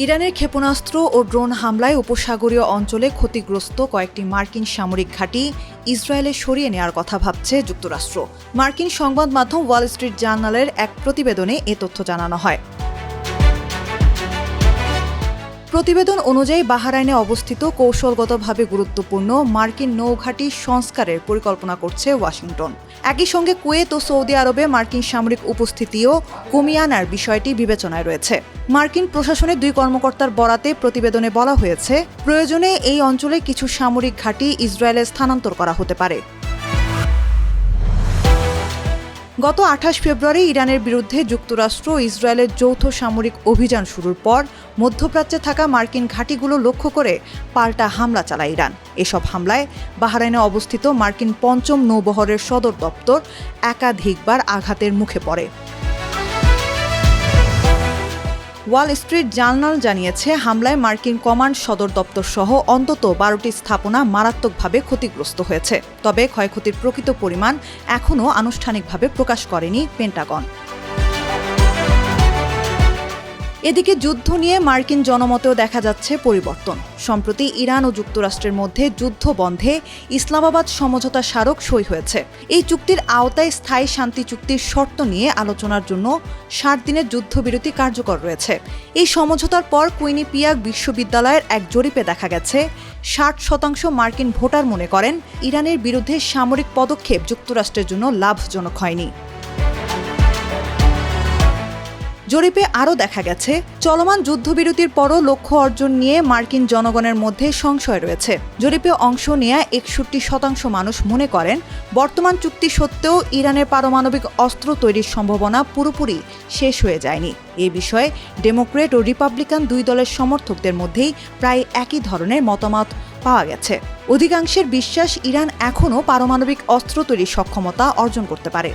ইরানের ক্ষেপণাস্ত্র ও ড্রোন হামলায় উপসাগরীয় অঞ্চলে ক্ষতিগ্রস্ত কয়েকটি মার্কিন সামরিক ঘাঁটি ইসরায়েলে সরিয়ে নেওয়ার কথা ভাবছে যুক্তরাষ্ট্র। মার্কিন সংবাদ মাধ্যম ওয়াল স্ট্রিট জার্নালের এক প্রতিবেদনে এ তথ্য জানানো হয়। প্রতিবেদন অনুযায়ী বাহরাইনে অবস্থিত কৌশলগতভাবে গুরুত্বপূর্ণ মার্কিন নৌঘাঁটি সংস্কারের পরিকল্পনা করছে ওয়াশিংটন। একই সঙ্গে কুয়েত ও সৌদি আরবে মার্কিন সামরিক উপস্থিতিও কমিয়ে আনার বিষয়টি বিবেচনায় রয়েছে। মার্কিন প্রশাসনের দুই কর্মকর্তার বরাতে প্রতিবেদনে বলা হয়েছে, প্রয়োজনে এই অঞ্চলে কিছু সামরিক ঘাঁটি ইসরায়েলে স্থানান্তর করা হতে পারে। গত 28 ফেব্রুয়ারি ইরানের বিরুদ্ধে যুক্তরাষ্ট্র ও ইসরায়েলের যৌথ সামরিক অভিযান শুরুর পর মধ্যপ্রাচ্যে থাকা মার্কিন ঘাঁটিগুলো লক্ষ্য করে পাল্টা হামলা চালায় ইরান। এসব হামলায় বাহরাইনে অবস্থিত মার্কিন পঞ্চম নৌবহরের সদর দপ্তর একাধিকবার আঘাতের মুখে পড়ে। ওয়াল স্ট্রিট জার্নাল জানিয়েছে, হামলায় মার্কিন কমান্ড সদর দপ্তর সহ অন্তত 12টি স্থাপনা মারাত্মকভাবে ক্ষতিগ্রস্ত হয়েছে। তবে ক্ষয়ক্ষতির প্রকৃত পরিমাণ এখনও আনুষ্ঠানিকভাবে প্রকাশ করেনি পেন্টাগন। এদিকে যুদ্ধ নিয়ে মার্কিন জনমতেও দেখা যাচ্ছে পরিবর্তন। সম্প্রতি ইরান ও যুক্তরাষ্ট্রের মধ্যে যুদ্ধ বন্ধে ইসলামাবাদ সমঝোতা স্মারক সই হয়েছে। এই চুক্তির আওতায় স্থায়ী শান্তি চুক্তির শর্ত নিয়ে আলোচনার জন্য 60 দিনের যুদ্ধবিরতি কার্যকর রয়েছে। এই সমঝোতার পর কুইনিপিয়াক বিশ্ববিদ্যালয়ের এক জরিপে দেখা গেছে 60% মার্কিন ভোটার মনে করেন ইরানের বিরুদ্ধে সামরিক পদক্ষেপ যুক্তরাষ্ট্রের জন্য লাভজনক হয়নি। জরিপে আরও দেখা গেছে, চলমান যুদ্ধবিরতির পরও লক্ষ্য অর্জন নিয়ে মার্কিন জনগণের মধ্যে সংশয় রয়েছে। জরিপে অংশ নেওয়া 61% মানুষ মনে করেন বর্তমান চুক্তি সত্ত্বেও ইরানের পারমাণবিক অস্ত্র তৈরির সম্ভাবনা পুরোপুরি শেষ হয়ে যায়নি। এ বিষয়ে ডেমোক্রেট ও রিপাবলিকান দুই দলের সমর্থকদের মধ্যেই প্রায় একই ধরনের মতামত পাওয়া গেছে। অধিকাংশের বিশ্বাস, ইরান এখনও পারমাণবিক অস্ত্র তৈরির সক্ষমতা অর্জন করতে পারে।